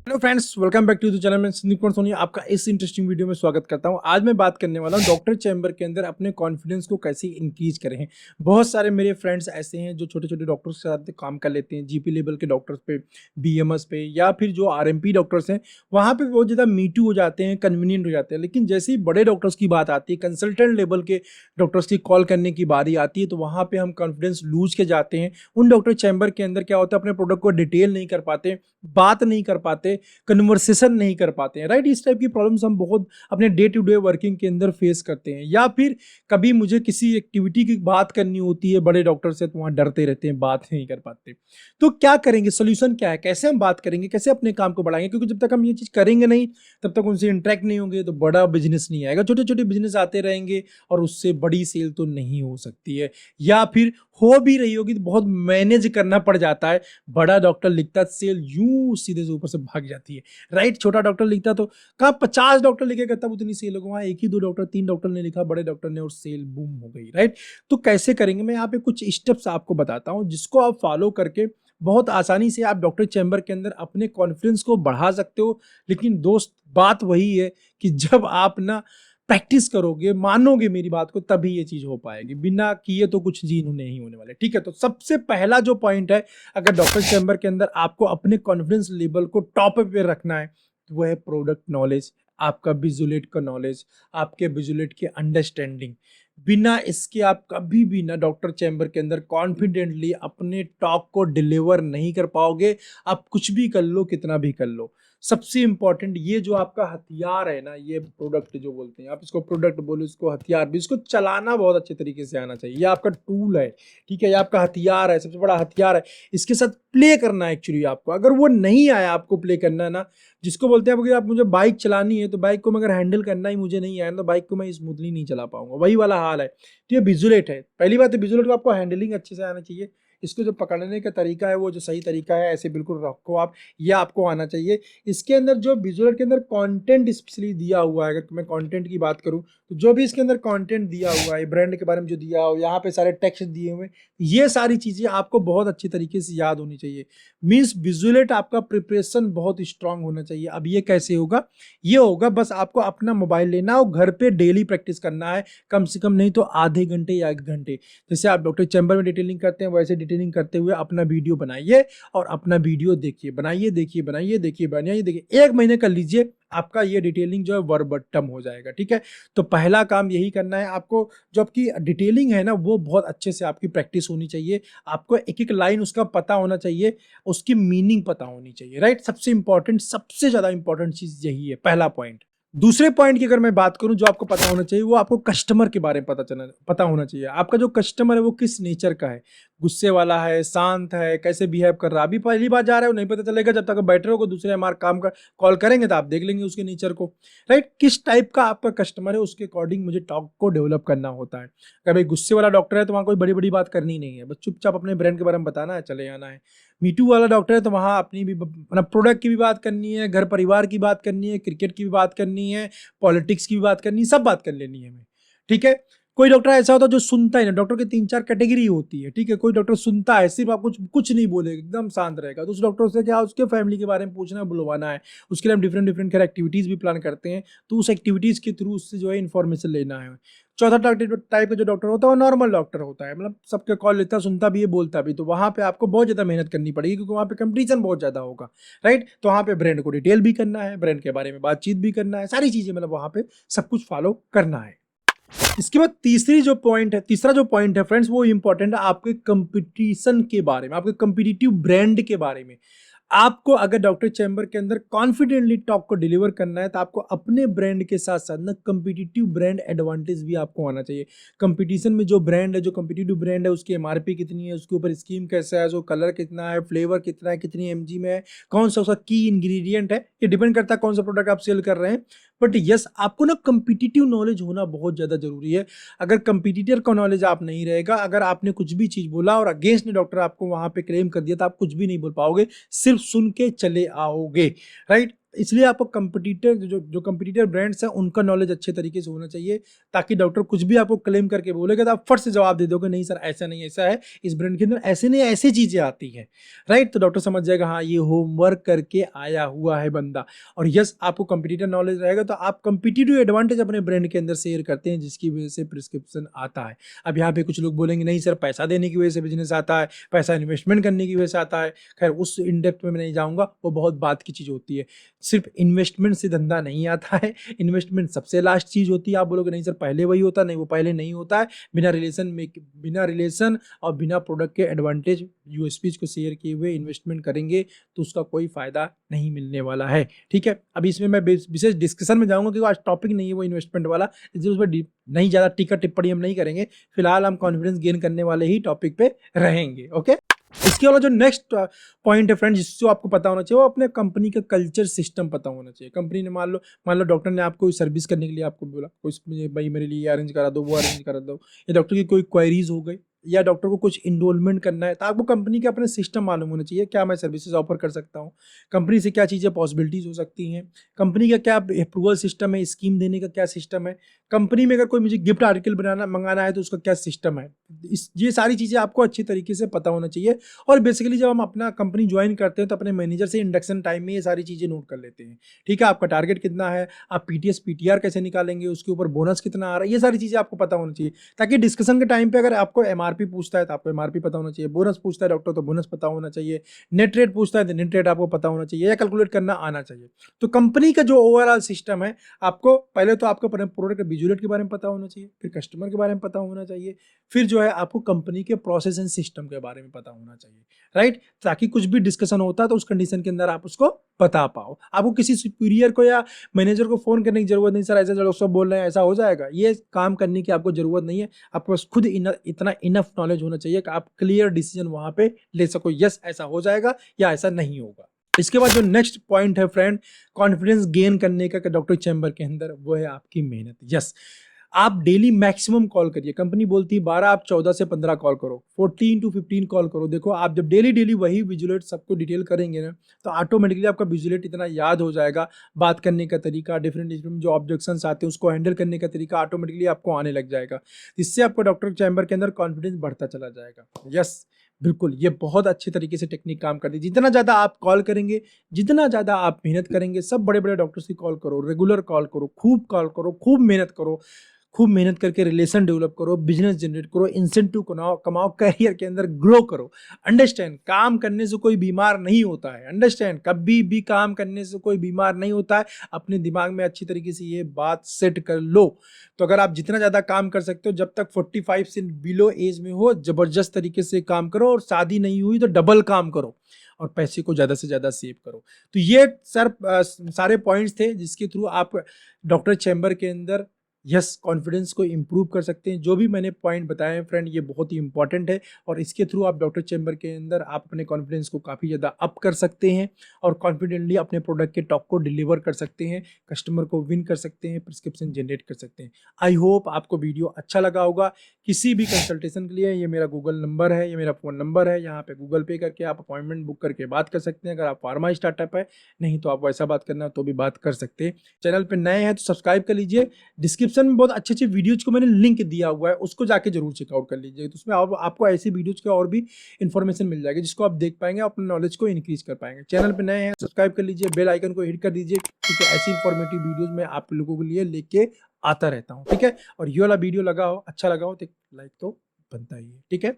Hello friends, welcome back to the channel. मैं संदीप कुमार सोनी आपका इस इंटरेस्टिंग वीडियो में स्वागत करता हूं। आज मैं बात करने वाला हूं डॉक्टर चैम्बर के अंदर अपने कॉन्फिडेंस को कैसे इंक्रीज करें। बहुत सारे मेरे फ्रेंड्स ऐसे हैं जो छोटे छोटे डॉक्टर्स के साथ काम कर लेते हैं, जीपी लेवल के डॉक्टर्स पे, बीएमएस पे, या फिर जो आरएमपी डॉक्टर्स हैं वहाँ पे बहुत ज़्यादा मीटू हो जाते हैं, कन्वीनियंट हो जाते हैं। लेकिन जैसे ही बड़े डॉक्टर्स की बात आती है, कंसल्टेंट लेवल के डॉक्टर्स की कॉल करने की बारी आती है, तो वहाँ पर हम कॉन्फिडेंस लूज के जाते हैं। उन डॉक्टर चैम्बर के अंदर क्या होता है, अपने प्रोडक्ट को डिटेल नहीं कर पाते, बात नहीं कर पाते, कन्वर्सेशन नहीं कर पाते हैं, राइट। इस टाइप की प्रॉब्लम्स हम बहुत अपने डे टू डे वर्किंग के अंदर फेस करते हैं। या फिर कभी मुझे किसी एक्टिविटी की बात करनी होती है बड़े डॉक्टर से, तो वहाँ डरते रहते हैं, बात नहीं कर पाते। तो क्या करेंगे, सोल्यूशन क्या है, कैसे हम बात करेंगे, कैसे अपने काम को बढ़ाएंगे? क्योंकि जब तक हम ये चीज़ करेंगे नहीं, तब तक उनसे इंटरेक्ट नहीं होंगे, तो बड़ा बिजनेस नहीं आएगा। छोटे छोटे बिजनेस आते रहेंगे और उससे बड़ी सेल तो नहीं हो सकती है। या फिर हो भी रही होगी तो बहुत मैनेज करना पड़ जाता है। बड़ा डॉक्टर लिखता है, सेल यूं सीधे से ऊपर से भाग जाती है, राइट। छोटा डॉक्टर लिखता तो कहाँ 50 डॉक्टर लिखेगा तब उतनी सेल होगी, वहाँ एक ही दो डॉक्टर, 3 डॉक्टर ने लिखा, बड़े डॉक्टर ने, और सेल बूम हो गई, राइट। तो कैसे करेंगे, मैं यहाँ पे कुछ स्टेप्स आपको बताता हूँ जिसको आप फॉलो करके बहुत आसानी से आप डॉक्टर चैम्बर के अंदर अपने कॉन्फिडेंस को बढ़ा सकते हो। लेकिन दोस्त, बात वही है कि जब आप ना प्रैक्टिस करोगे, मानोगे मेरी बात को, तभी ये चीज हो पाएगी। बिना किए तो कुछ चीज नहीं होने वाले, ठीक है। तो सबसे पहला जो पॉइंट है, अगर डॉक्टर चैम्बर के अंदर आपको अपने कॉन्फिडेंस लेवल को टॉप पे रखना है, तो वह है प्रोडक्ट नॉलेज, आपका विजुलेट का नॉलेज, आपके विजुलेट की अंडरस्टैंडिंग। बिना इसके आप कभी भी ना डॉक्टर चैम्बर के अंदर कॉन्फिडेंटली अपने टॉक को डिलीवर नहीं कर पाओगे। आप कुछ भी कर लो, कितना भी कर लो। सबसे इंपॉर्टेंट, ये जो आपका हथियार है ना, ये प्रोडक्ट जो बोलते हैं, आप इसको प्रोडक्ट बोलो, इसको हथियार भी, इसको चलाना बहुत अच्छे तरीके से आना चाहिए। ये आपका टूल है, ठीक है, ये आपका हथियार है, सबसे बड़ा हथियार है। इसके साथ प्ले करना है एक्चुअली आपको। अगर वो नहीं आया आपको प्ले करना ना, जिसको बोलते हैं, अगर आप मुझे बाइक चलानी है, तो बाइक को मगर हैंडल करना ही मुझे नहीं आया ना, तो बाइक को मैं स्मूथली नहीं चला पाऊंगा, वही वाला हाल है। तो ये विजुलेट है। पहली बात है, विजुलेट को आपको हैंडलिंग अच्छे से आना चाहिए। इसको जो पकड़ने का तरीका है, वो जो सही तरीका है, ऐसे बिल्कुल रखो आप, ये आपको आना चाहिए। इसके अंदर जो विजुलेट के अंदर कंटेंट स्पेशली दिया हुआ है, अगर मैं कंटेंट की बात करूं, तो जो भी इसके अंदर कंटेंट दिया हुआ है, ब्रांड के बारे में जो दिया हो, यहाँ पे सारे टेक्स्ट दिए हुए, ये सारी चीजें आपको बहुत अच्छी तरीके से याद होनी चाहिए। मीन्स विजुलेट आपका प्रिपरेशन बहुत स्ट्रांग होना चाहिए। अब ये कैसे होगा? ये होगा, बस आपको अपना मोबाइल लेना और घर पे डेली प्रैक्टिस करना है, कम से कम नहीं तो आधे घंटे या 1 घंटे। जैसे आप डॉक्टर चैम्बर में डिटेलिंग करते हैं, वैसे डिटेलिंग करते हुए अपना वीडियो बनाइए और अपना वीडियो देखिए, बनाइए, देखिए, बनाइए, देखिए, बनाइए, देखिए। 1 महीने कर लीजिए, आपका ये डिटेलिंग जो है वर्बटम हो जाएगा, ठीक है। तो पहला काम यही करना है आपको। जो आपकी डिटेलिंग है ना, वो बहुत अच्छे से आपकी प्रैक्टिस होनी चाहिए। आपको एक एक लाइन उसका पता होना चाहिए, उसकी मीनिंग पता होनी चाहिए, राइट। सबसे इंपॉर्टेंट, सबसे ज्यादा इंपॉर्टेंट चीज यही है, पहला पॉइंट। दूसरे पॉइंट की अगर मैं बात करूं, जो आपको पता होना चाहिए, वो आपको कस्टमर के बारे में पता होना चाहिए। आपका जो कस्टमर है वो किस नेचर का है, गुस्से वाला है, शांत है, कैसे बिहेव कर रहा है। अभी पहली बार जा रहे हो, नहीं पता चलेगा, जब तक बैठ रहे हो, दूसरे हमारे काम का कॉल करेंगे तो आप देख लेंगे उसके नेचर को, राइट। किस टाइप का आपका कस्टमर है, उसके अकॉर्डिंग मुझे टॉक को डेवलप करना होता है। अगर भाई गुस्से वाला डॉक्टर है, तो वहाँ कोई बड़ी बड़ी बात करनी नहीं है, बस चुपचाप अपने ब्रांड के बारे में बताना है, चले आना है। मीटू वाला डॉक्टर है, तो वहाँ अपनी भी मतलब प्रोडक्ट की भी बात करनी है, घर परिवार की बात करनी है, क्रिकेट की भी बात करनी है, पॉलिटिक्स की भी बात करनी है, सब बात कर लेनी है हमें, ठीक है। कोई डॉक्टर ऐसा होता है जो सुनता ही ना, डॉक्टर की 3-4 कैटेगरी होती है, ठीक है। कोई डॉक्टर सुनता है, सिर्फ आप कुछ नहीं बोलेगा, एकदम शांत रहेगा। तो उस डॉक्टर से क्या, उसके फैमिली के बारे में पूछना, बुलवाना है, उसके लिए हम डिफरेंट डिफरेंट एक्टिविटीज भी प्लान करते हैं, तो उस एक्टिविटीज के थ्रू उससे जो है इन्फॉर्मेशन लेना है। चौथा टाइप का जो डॉक्टर होता है, वो नॉर्मल डॉक्टर होता है, मतलब सबके कॉल लेता, सुनता भी है, बोलता भी। तो वहाँ पे आपको बहुत ज़्यादा मेहनत करनी पड़ेगी, क्योंकि वहाँ पे कंपटीशन बहुत ज़्यादा होगा, राइट। तो वहाँ पे ब्रांड को डिटेल भी करना है, ब्रांड के बारे में बातचीत भी करना है, सारी चीज़ें मतलब वहाँ पे सब कुछ फॉलो करना है। इसके बाद तीसरा जो पॉइंट है फ्रेंड्स, वो इंपॉर्टेंट है आपके कंपटीशन के बारे में, आपके कंपटीटिव ब्रांड के बारे में। आपको अगर डॉक्टर चैम्बर के अंदर कॉन्फिडेंटली टॉक को डिलीवर करना है, तो आपको अपने ब्रांड के साथ साथ ना कम्पिटिटिव ब्रांड एडवांटेज भी आपको आना चाहिए। कंपटीशन में जो ब्रांड है, जो कम्पिटिटिव ब्रांड है, उसकी एमआरपी कितनी है, उसके ऊपर स्कीम कैसा है, जो कलर कितना है, फ्लेवर कितना है, कितनी एमजी में है, कौन सा उसका की इंग्रेडिएंट है, ये डिपेंड करता है कौन सा प्रोडक्ट आप सेल कर रहे हैं। बट यस, आपको ना कम्पिटिटिव नॉलेज होना बहुत ज़्यादा जरूरी है। अगर कंपटीटर का नॉलेज आप नहीं रहेगा, अगर आपने कुछ भी चीज़ बोला और अगेंस्ट ने डॉक्टर आपको वहाँ पे क्लेम कर दिया, तो आप कुछ भी नहीं बोल पाओगे, सिर्फ सुन के चले आओगे, राइट। इसलिए आपको कंपटीटर जो कंपटीटर ब्रांड्स हैं उनका नॉलेज अच्छे तरीके से होना चाहिए, ताकि डॉक्टर कुछ भी आपको क्लेम करके बोलेगा तो आप फट से जवाब दे दोगे नहीं सर ऐसा नहीं ऐसा है, इस ब्रांड के अंदर ऐसे नहीं ऐसी चीज़ें आती हैं, राइट। तो डॉक्टर समझ जाएगा हाँ ये होमवर्क करके आया हुआ है बंदा। और यस आपको कंपटीटर नॉलेज रहेगा तो आप कंपटीटिव एडवांटेज अपने ब्रांड के अंदर शेयर करते हैं, जिसकी वजह से प्रिस्क्रिप्शन आता है। अब यहाँ पे कुछ लोग बोलेंगे नहीं सर पैसा देने की वजह से बिजनेस आता है, पैसा इन्वेस्टमेंट करने की वजह से आता है। खैर उस इन डेप्थ में मैं नहीं जाऊँगा, वो बहुत बात की चीज़ होती है। सिर्फ इन्वेस्टमेंट से धंधा नहीं आता है, इन्वेस्टमेंट सबसे लास्ट चीज़ होती है। आप बोलोगे नहीं सर पहले वही होता, नहीं वो पहले नहीं होता है। बिना रिलेशन और बिना प्रोडक्ट के एडवांटेज यूएसपीज को शेयर किए हुए इन्वेस्टमेंट करेंगे तो उसका कोई फायदा नहीं मिलने वाला है, ठीक है। अभी इसमें मैं विशेष डिस्कशन में जाऊंगा क्योंकि आज टॉपिक नहीं है वो इन्वेस्टमेंट वाला, इसलिए उस पर नहीं ज़्यादा टीका टिप्पणी हम नहीं करेंगे। फिलहाल हम कॉन्फिडेंस गेन करने वाले ही टॉपिक पे रहेंगे, ओके। इसके अलावा जो नेक्स्ट पॉइंट है फ्रेंड जिसको आपको पता होना चाहिए वो अपने कंपनी का कल्चर सिस्टम पता होना चाहिए। कंपनी ने मान लो डॉक्टर ने आपको सर्विस करने के लिए आपको बोला, कोई भाई मेरे लिए अरेंज करा दो, वो अरेंज करा दो, या डॉक्टर की कोई क्वेरीज हो गई, या डॉक्टर को कुछ इनरोलमेंट करना है, तो आपको कंपनी के अपने सिस्टम मालूम होना चाहिए। क्या मैं सर्विसेज ऑफर कर सकता हूँ, कंपनी से क्या चीज़ें पॉसिबिलिटीज़ हो सकती हैं, कंपनी का क्या अप्रूवल सिस्टम है, स्कीम देने का क्या सिस्टम है, कंपनी में अगर कोई मुझे गिफ्ट आर्टिकल मंगाना है तो उसका क्या सिस्टम है। ये सारी चीज़ें आपको अच्छी तरीके से पता होना चाहिए। और बेसिकली जब हम अपना कंपनी ज्वाइन करते हैं तो अपने मैनेजर से इंडक्शन टाइम में ये सारी चीज़ें नोट कर लेते हैं, ठीक है। आपका टारगेट कितना है, आप पीटीएस पीटीआर कैसे निकालेंगे, उसके ऊपर बोनस कितना आ रहा है, ये सारी चीज़ें आपको पता होनी चाहिए, ताकि डिस्कशन के टाइम पे अगर आपको एमआरपी पूछता है तो आपको एमआरपी पता होना चाहिए, बोनस पूछता है डॉक्टर तो बोनस पता होना चाहिए, नेट रेट पूछता है तो नेट रेट आपको पता होना चाहिए या कैलकुलेट करना आना चाहिए। तो कंपनी का जो ओवरऑल सिस्टम है, आपको पहले तो आपको प्रोडक्ट विजुअलेट के बारे में पता होना चाहिए, फिर कस्टमर के बारे में पता होना चाहिए, फिर जो है आपको कंपनी के प्रोसेस एंड सिस्टम के बारे में पता होना चाहिए, राइट। ताकि कुछ भी डिस्कशन होता है तो उस कंडीशन के अंदर आप उसको बता पाओ। आपको किसी सुपीरियर को या मैनेजर को फोन करने की जरूरत नहीं, सर ऐसा डॉक्टर साहब बोल रहे हैं ऐसा हो जाएगा, ये काम करने की आपको जरूरत नहीं है। आपको बस खुद इतना इनफ नॉलेज होना चाहिए कि आप क्लियर डिसीजन वहां पे ले सको, यस ऐसा हो जाएगा या ऐसा नहीं होगा। इसके बाद जो नेक्स्ट पॉइंट है फ्रेंड कॉन्फिडेंस गेन करने का डॉक्टर चैम्बर के अंदर, वो है आपकी मेहनत। यस आप डेली मैक्सिमम कॉल करिए। कंपनी बोलती है 12, आप 14 से 15 कॉल करो, 14 to 15 कॉल करो। देखो आप जब डेली वही विजुलेट सबको डिटेल करेंगे ना तो ऑटोमेटिकली आपका विजुलेट इतना याद हो जाएगा, बात करने का तरीका, डिफरेंट जो ऑब्जेक्शंस आते हैं उसको हैंडल करने का तरीका ऑटोमेटिकली आपको आने लग जाएगा। इससे आपको डॉक्टर चैम्बर के अंदर कॉन्फिडेंस बढ़ता चला जाएगा। यस बिल्कुल, ये बहुत अच्छे तरीके से टेक्निक काम करती है। जितना ज़्यादा आप कॉल करेंगे, जितना ज़्यादा आप मेहनत करेंगे, सब बड़े बड़े डॉक्टर्स की कॉल करो, रेगुलर कॉल करो, खूब कॉल करो, खूब मेहनत करो, खूब मेहनत करके रिलेशन डेवलप करो, बिजनेस जनरेट करो, इंसेंटिव कमाओ, करियर के अंदर ग्रो करो। अंडरस्टैंड, काम करने से कोई बीमार नहीं होता है। अंडरस्टैंड, कभी भी काम करने से कोई बीमार नहीं होता है। अपने दिमाग में अच्छी तरीके से ये बात सेट कर लो। तो अगर आप जितना ज़्यादा काम कर सकते हो, जब तक 45 से बिलो एज में हो, जबरदस्त तरीके से काम करो, और शादी नहीं हुई तो डबल काम करो और पैसे को ज़्यादा से ज़्यादा सेव करो। तो ये सर सारे पॉइंट्स थे जिसके थ्रू आप डॉक्टर चैम्बर के अंदर यस कॉन्फिडेंस को इम्प्रूव कर सकते हैं। जो भी मैंने पॉइंट बताए हैं फ्रेंड, ये बहुत ही इंपॉर्टेंट है, और इसके थ्रू आप डॉक्टर चैम्बर के अंदर आप अपने कॉन्फिडेंस को काफ़ी ज़्यादा अप कर सकते हैं और कॉन्फिडेंटली अपने प्रोडक्ट के टॉप को डिलीवर कर सकते हैं, कस्टमर को विन कर सकते हैं, प्रिस्क्रिप्शन जनरेट कर सकते हैं। आई होप आपको वीडियो अच्छा लगा होगा। किसी भी कंसल्टेशन के लिए ये मेरा गूगल नंबर है, ये मेरा फ़ोन नंबर है, यहाँ पे गूगल पे करके आप अपॉइंटमेंट बुक करके बात कर सकते हैं। अगर आप फार्मा स्टार्टअप है, नहीं तो आप वैसा बात करना तो भी बात कर सकते हैं। चैनल पर नए हैं तो सब्सक्राइब कर लीजिए। डिस्क्रिप्शन में बहुत अच्छे अच्छे वीडियोज को मैंने लिंक दिया हुआ है, उसको जाके जरूर चेकआउट कर लीजिए। तो उसमें आपको ऐसी वीडियोज के और भी इन्फॉर्मेशन मिल जाएगी जिसको आप देख पाएंगे, अपने नॉलेज को इंक्रीज कर पाएंगे। चैनल पे नए हैं सब्सक्राइब कर लीजिए, बेल आइकन को हिट कर दीजिए, क्योंकि ऐसी इंफॉर्मेटिव वीडियोज मैं आप लोगों के लिए लेके आता रहता हूँ, ठीक है। और ये वाला वीडियो लगा हो, अच्छा लगा हो तो लाइक तो बनता ही है, ठीक है।